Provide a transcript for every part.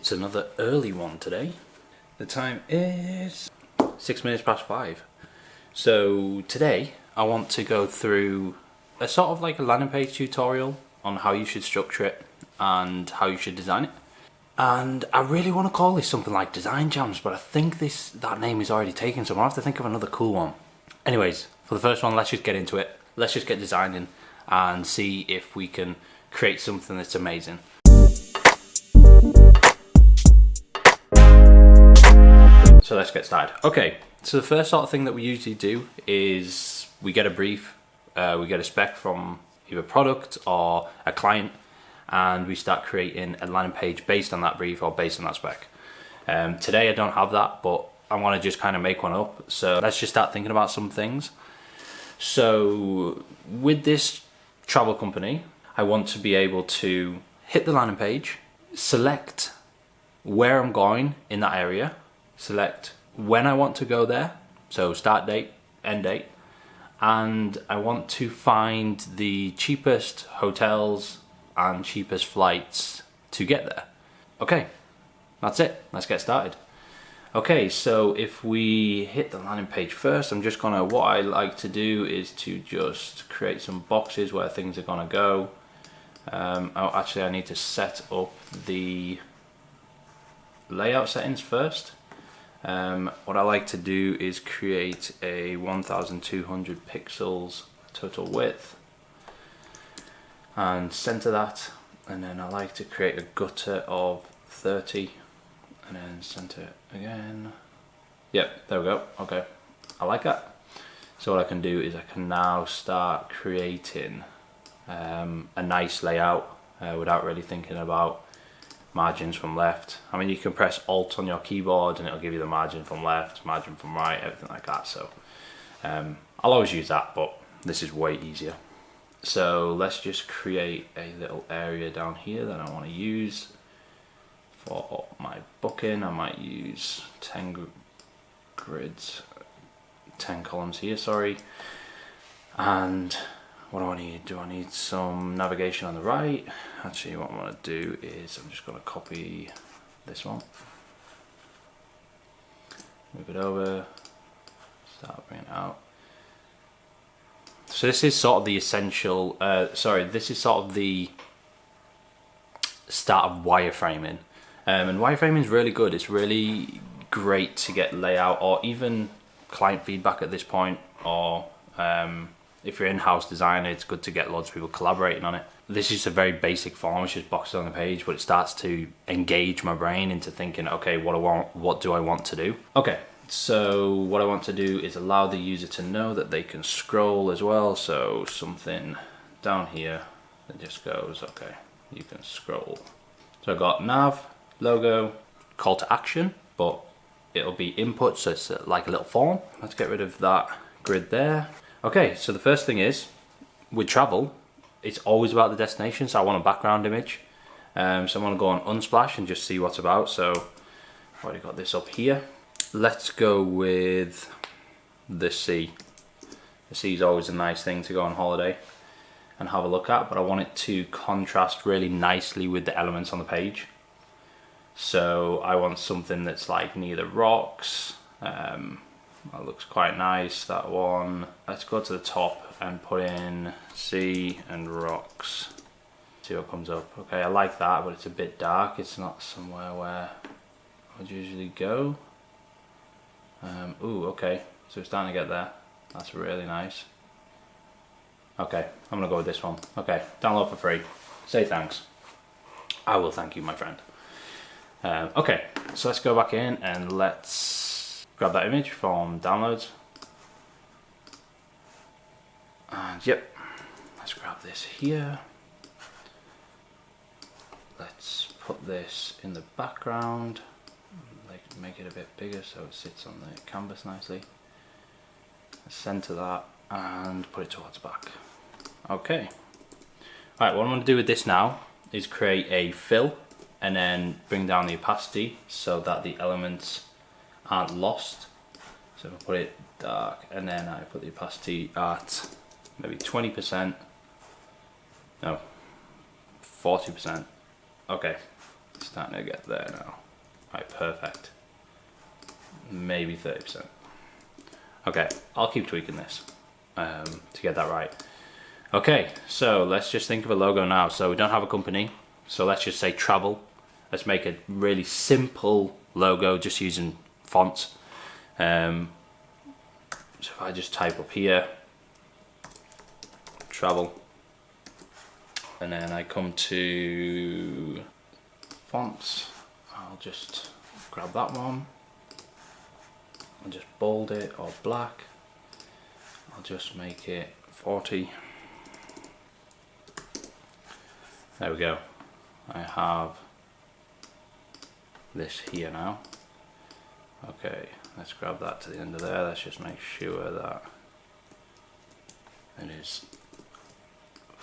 It's another early one today. The time is 6 minutes past 5. So today I want to go through a sort of like a landing page tutorial on how you should structure it and how you should design it. And I really want to call this something like Design Jams, but I think that name is already taken, so I'm gonna have to think of another cool one. Anyways, for the first one, let's just get into it. Let's just get designing and see if we can create something that's amazing. So let's get started. Okay, so the first sort of thing that we usually do is we get a brief, we get a spec from either product or a client, and we start creating a landing page based on that brief or based on that spec. Today I don't have that, but I want to just kind of make one up. So let's just start thinking about some things. So with this travel company, I want to be able to hit the landing page, select where I'm going in that area, select when I want to go there, so start date, end date, and I want to find the cheapest hotels and cheapest flights to get there. Okay, that's it, let's get started. Okay, so if we hit the landing page first, what I like to do is to just create some boxes where things are gonna go. Actually I need to set up the layout settings first. What I like to do is create a 1200 pixels total width and center that, and then I like to create a gutter of 30 and then center it again. Yep, there we go. Okay, I like that. So what I can do is I can now start creating a nice layout without really thinking about margins from left. I mean, you can press Alt on your keyboard and it'll give you the margin from left, margin from right, everything like that. So I'll always use that, but this is way easier. So let's just create a little area down here that I want to use for my booking. I might use 10 grids, 10 columns here, sorry. And what do I need? Do I need some navigation on the right? Actually, what I'm going to do is I'm just going to copy this one, move it over, start bringing it out. So this is sort of the essential, this is sort of the start of wireframing. And wireframing is really good. It's really great to get layout or even client feedback at this point, or if you're in-house designer, it's good to get loads of people collaborating on it. This is a very basic form, it's just boxes on the page, but it starts to engage my brain into thinking, okay, what do I want to do? Okay, so what I want to do is allow the user to know that they can scroll as well. So something down here that just goes, okay, you can scroll. So I've got nav, logo, call to action, but it'll be input, so it's like a little form. Let's get rid of that grid there. Okay, so the first thing is, with travel, it's always about the destination, so I want a background image. So I'm going to go on Unsplash and just see what's about. So I've already got this up here. Let's go with the sea. The sea is always a nice thing to go on holiday and have a look at, but I want it to contrast really nicely with the elements on the page. So I want something that's like near the rocks. That looks quite nice, that one. Let's go to the top and put in sea and rocks. See what comes up. Okay, I like that, but it's a bit dark. It's not somewhere where I'd usually go. Ooh, okay, so we're starting to get there. That's really nice. Okay, I'm gonna go with this one. Okay, download for free. Say thanks. I will thank you, my friend. Okay, so let's go back in and let's grab that image from downloads. And yep, let's grab this here. Let's put this in the background, make it a bit bigger so it sits on the canvas nicely. Center that and put it towards the back. Okay. Alright, what I'm going to do with this now is create a fill and then bring down the opacity so that the elements aren't lost. So I put it dark and then I put the opacity at maybe 20%, no, 40%. Okay, Starting to get there now. Right, perfect. Maybe 30%. Okay, I'll keep tweaking this to get that right. Okay, so let's just think of a logo now. So we don't have a company, so let's just say travel. Let's make a really simple logo just using fonts. So if I just type up here, travel, and then I come to fonts, I'll just grab that one and just bold it, or black. I'll just make it 40. There we go. I have this here now. Okay, let's grab that to the end of there. Let's just make sure that it is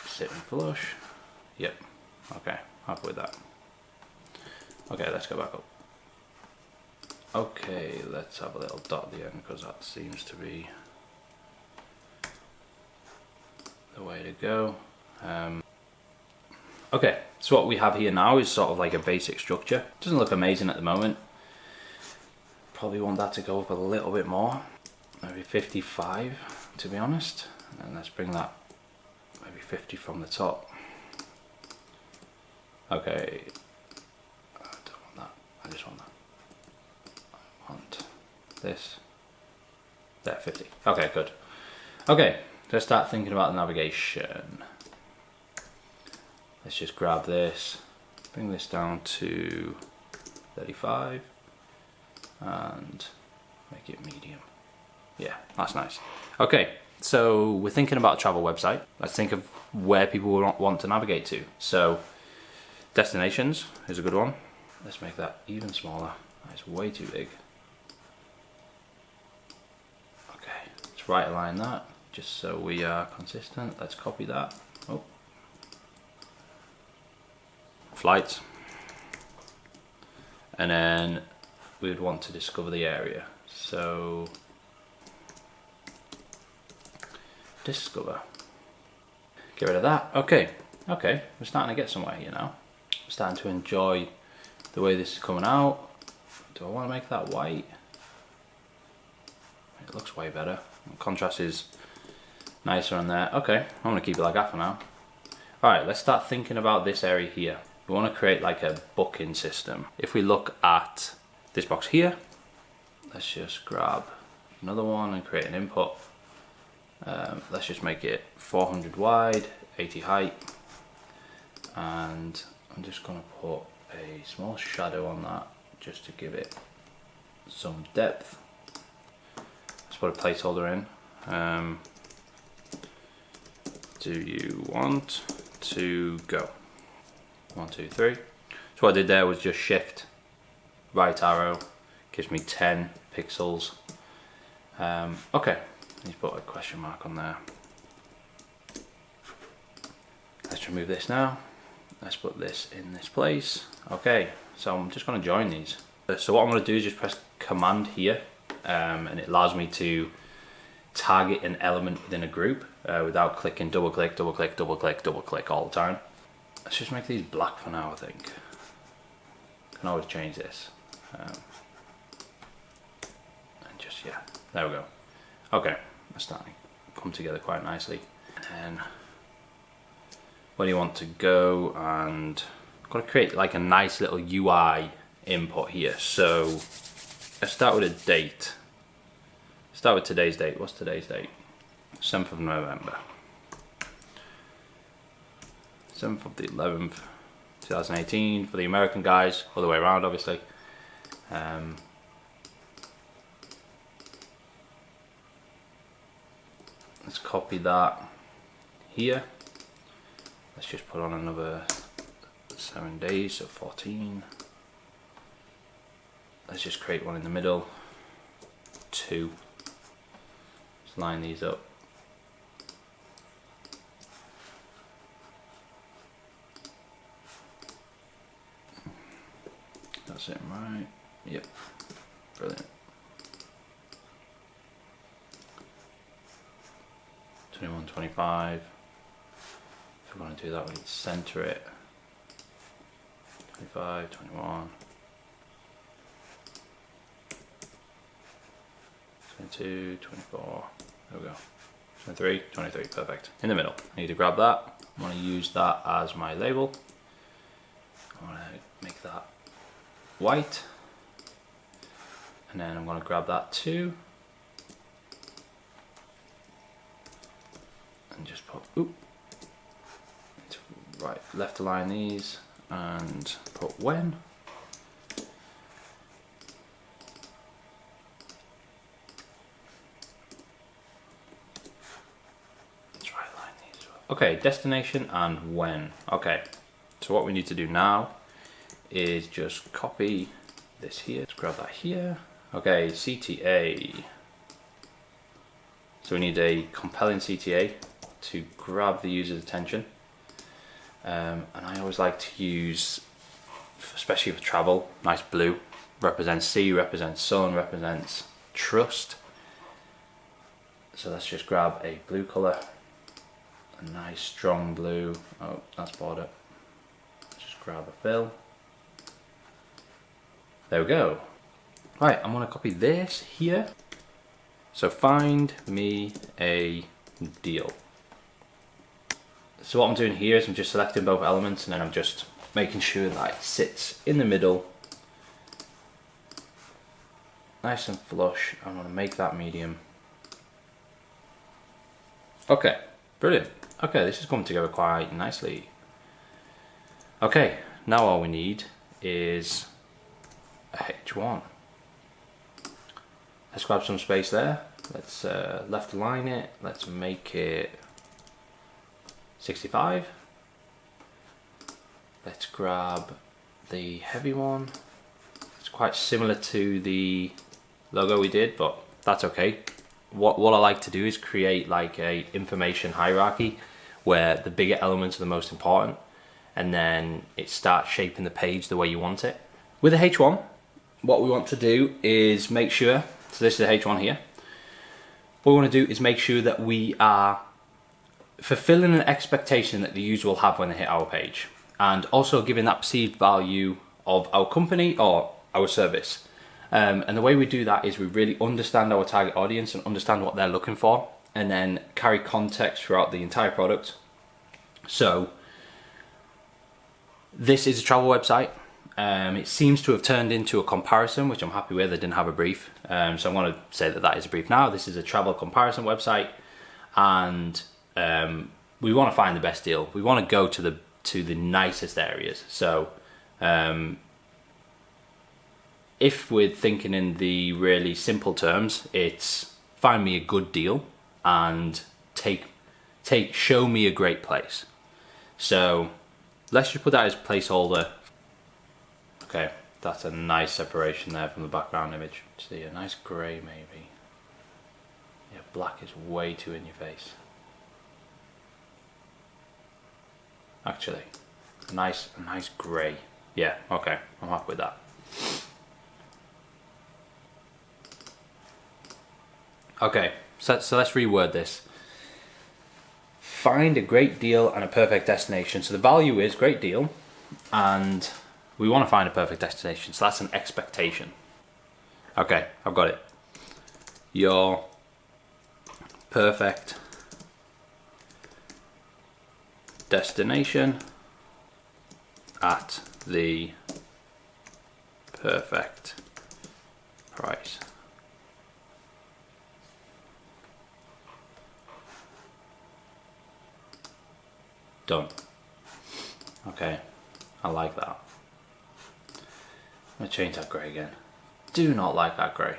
sitting flush. Yep. Okay, happy with that. Okay, let's go back up. Okay, let's have a little dot at the end because that seems to be the way to go. Okay, so what we have here now is sort of like a basic structure. Doesn't look amazing at the moment. Probably want that to go up a little bit more, maybe 55 to be honest. And let's bring that maybe 50 from the top. Okay, I don't want that, I just want that. I want this, there, 50. Okay, good. Okay, let's start thinking about the navigation. Let's just grab this, bring this down to 35 and make it medium. Yeah, that's nice. Okay, so we're thinking about a travel website. Let's think of where people will want to navigate to. So destinations is a good one. Let's make that even smaller. That's way too big. Okay, let's right align that just so we are consistent. Let's copy that. Oh. Flights, and then we would want to discover the area, so discover, get rid of that. Okay, we're starting to get somewhere here now. I'm starting to enjoy the way this is coming out. Do I want to make that white? It looks way better. The contrast is nicer on there. Okay, I'm going to keep it like that for now. Alright, let's start thinking about this area here. We want to create like a booking system. If we look at this box here, let's just grab another one and create an input. Let's just make it 400 wide, 80 height, and I'm just going to put a small shadow on that just to give it some depth. Let's put a placeholder in. Do you want to go? 1, 2, 3. So what I did there was just shift right arrow, gives me 10 pixels. Okay, let's put a question mark on there. Let's remove this now. Let's put this in this place. Okay, so I'm just going to join these. So what I'm going to do is just press Command here, and it allows me to target an element within a group without clicking double click, double click, double click, double click all the time. Let's just make these black for now, I think. Can always change this. And just, yeah, there we go. Okay, that's starting to come together quite nicely. And where do you want to go? And I've got to create like a nice little UI input here. So let's start with a date. Start with today's date. What's today's date? 7th of November. 7th of the 11th, 2018 for the American guys, all the way around obviously. Let's copy that here. Let's just put on another 7 days, so 14. Let's just create one in the middle, 2. Let's line these up. That's it, right? Yep, brilliant. 21, 25. If we're going to do that, we need to center it. 25, 21, 22, 24, there we go. 23, 23, perfect. In the middle. I need to grab that. I want to use that as my label. I want to make that white. And then I'm going to grab that too. And just put, right, left align these and put when. Okay, destination and when. Okay, so what we need to do now is just copy this here. Let's grab that here. Okay, CTA. So we need a compelling CTA to grab the user's attention. And I always like to use, especially for travel, nice blue. Represents sea, represents sun, represents trust. So let's just grab a blue color. A nice strong blue. Oh, that's border. Just grab a fill. There we go. Right, I'm going to copy this here. So find me a deal. So what I'm doing here is I'm just selecting both elements and then I'm just making sure that it sits in the middle. Nice and flush. I'm going to make that medium. Okay, brilliant. Okay, this is coming together quite nicely. Okay, now all we need is a H1. Let's grab some space there. Let's left align it. Let's make it 65. Let's grab the heavy one. It's quite similar to the logo we did, but that's okay. What I like to do is create like a information hierarchy where the bigger elements are the most important and then it starts shaping the page the way you want it. With the H1, what we want to do is make sure, so this is the H1 here, what we want to do is make sure that we are fulfilling an expectation that the user will have when they hit our page and also giving that perceived value of our company or our service. And the way we do that is we really understand our target audience and understand what they're looking for and then carry context throughout the entire product. So this is a travel website. It seems to have turned into a comparison, which I'm happy with. I didn't have a brief. So I'm going to say that that is a brief now. This is a travel comparison website and we want to find the best deal. We want to go to the nicest areas. So if we're thinking in the really simple terms, it's find me a good deal and show me a great place. So let's just put that as placeholder. Okay, that's a nice separation there from the background image. See, a nice grey maybe. Yeah, black is way too in your face. Actually, a nice grey. Yeah, okay, I'm happy with that. Okay, so let's reword this. Find a great deal and a perfect destination. So the value is great deal and we want to find a perfect destination. So that's an expectation. Okay, I've got it. Your perfect destination at the perfect price. Done. Okay, I like that. I'm gonna change that grey again. Do not like that grey.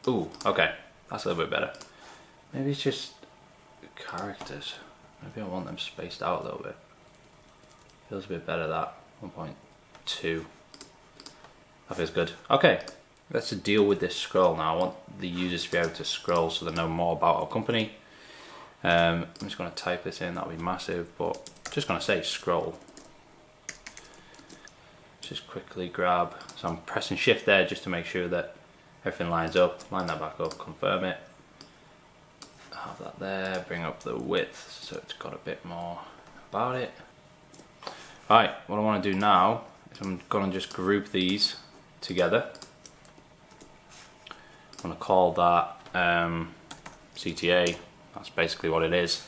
Ooh, okay, that's a little bit better. Maybe it's just characters. Maybe I want them spaced out a little bit. Feels a bit better that 1.2. That feels good. Okay, let's deal with this scroll now. I want the users to be able to scroll so they know more about our company. I'm just going to type this in, that'll be massive, but I'm just going to say scroll. Just quickly grab, so I'm pressing shift there just to make sure that everything lines up. Line that back up, confirm it. Have that there, bring up the width so it's got a bit more about it. Right, what I want to do now So I'm gonna just group these together. I'm gonna call that CTA. That's basically what it is.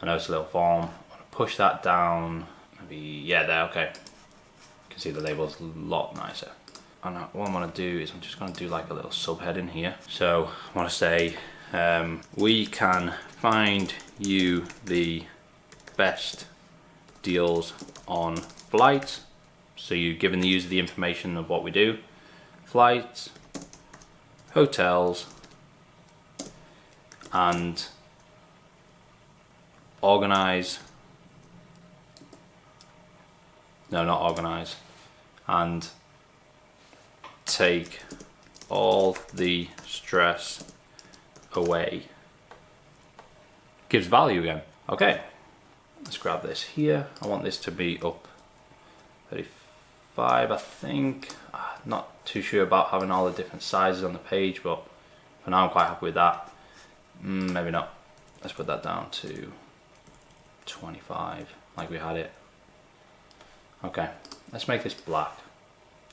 I know it's a little form. I'm gonna push that down. Maybe, yeah, there, okay. You can see the label's a lot nicer. And what I'm gonna do is I'm just gonna do like a little subheading here. So I wanna say, we can find you the best deals on flights. So you're giving the user the information of what we do. Flights, hotels, and organize. No, not organize. And take all the stress away. Gives value again. Okay, let's grab this here. I want this to be up 35, I think. Not too sure about having all the different sizes on the page, but for now I'm quite happy with that. Maybe not. Let's put that down to 25, like we had it. Okay, let's make this black.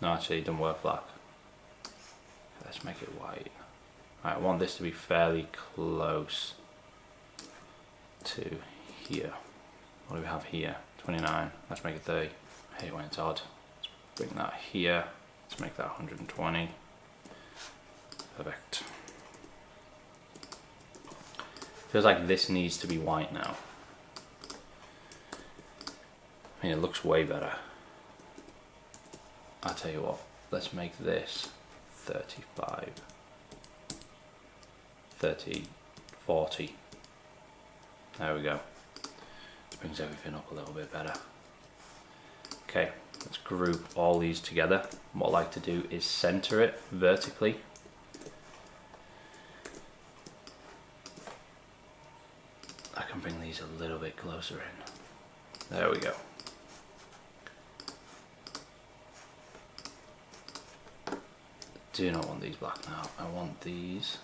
No, actually it doesn't work black. Let's make it white. Right, I want this to be fairly close to here. What do we have here? 29. Let's make it 30. I hate when it's odd. Let's bring that here. Let's make that 120. Perfect. Feels like this needs to be white now. I mean, it looks way better. I'll tell you what, let's make this 35, 30, 40. There we go. This brings everything up a little bit better. Okay, let's group all these together. What I like to do is center it vertically. I can bring these a little bit closer in. There we go. Do not want these black now. I want these.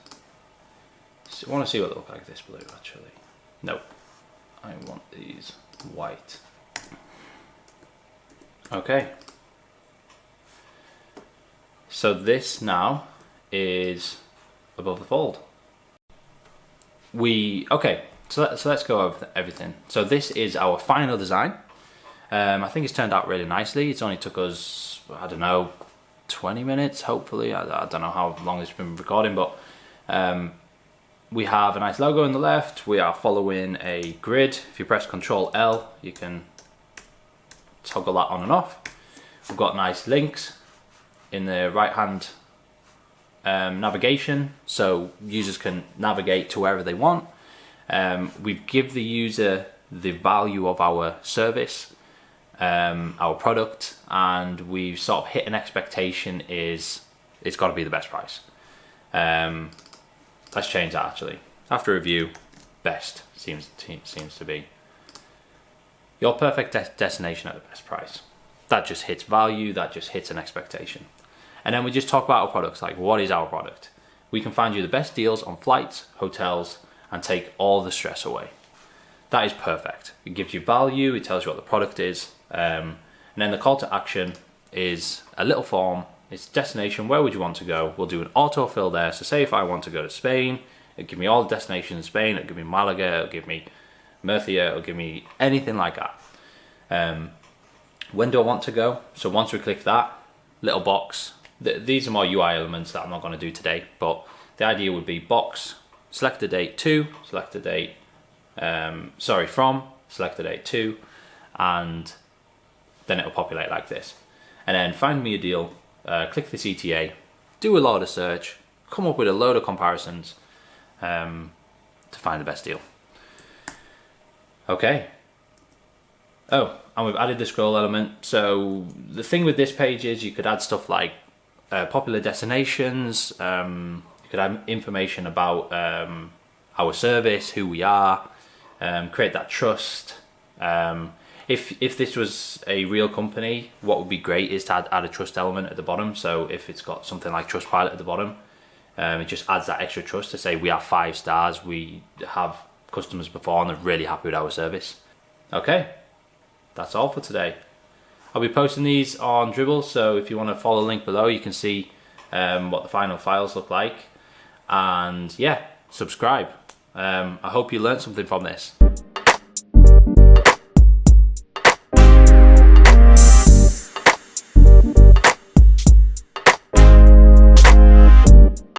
I want to see what they look like this blue actually. Nope. I want these white. Okay. So this now is above the fold. Okay. So let's go over everything. So this is our final design. I think it's turned out really nicely. It's only took us, I don't know, 20 minutes hopefully. I don't know how long it's been recording, but we have a nice logo on the left. We are following a grid. If you press Ctrl L, you can toggle that on and off. We've got nice links in the right hand navigation, so users can navigate to wherever they want. We give the user the value of our service, our product, and we've sort of hit an expectation is it's got to be the best price. Let's change that actually. After review, best seems to be your perfect destination at the best price. That just hits value, that just hits an expectation. And then we just talk about our products, like what is our product? We can find you the best deals on flights, hotels, and take all the stress away. That is perfect. It gives you value, it tells you what the product is, and then the call to action is a little form. It's destination, where would you want to go? We'll do an autofill there. So say if I want to go to Spain, it'll give me all the destinations in Spain, it'll give me Malaga, it'll give me Murcia, it'll give me anything like that. When do I want to go? So once we click that little box, these are more UI elements that I'm not going to do today, but the idea would be box, select a date to, select a date, from, select a date to, and then it'll populate like this. And then find me a deal, click the CTA, do a load of search, come up with a load of comparisons to find the best deal. Okay. Oh, and we've added the scroll element. So the thing with this page is you could add stuff like popular destinations, you could add information about our service, who we are, create that trust. If this was a real company, what would be great is to add a trust element at the bottom. So if it's got something like Trustpilot at the bottom, it just adds that extra trust to say we are 5 stars, we have customers before and they're really happy with our service. Okay, that's all for today. I'll be posting these on Dribble, so if you want to follow the link below, you can see what the final files look like. And yeah, subscribe. I hope you learned something from this.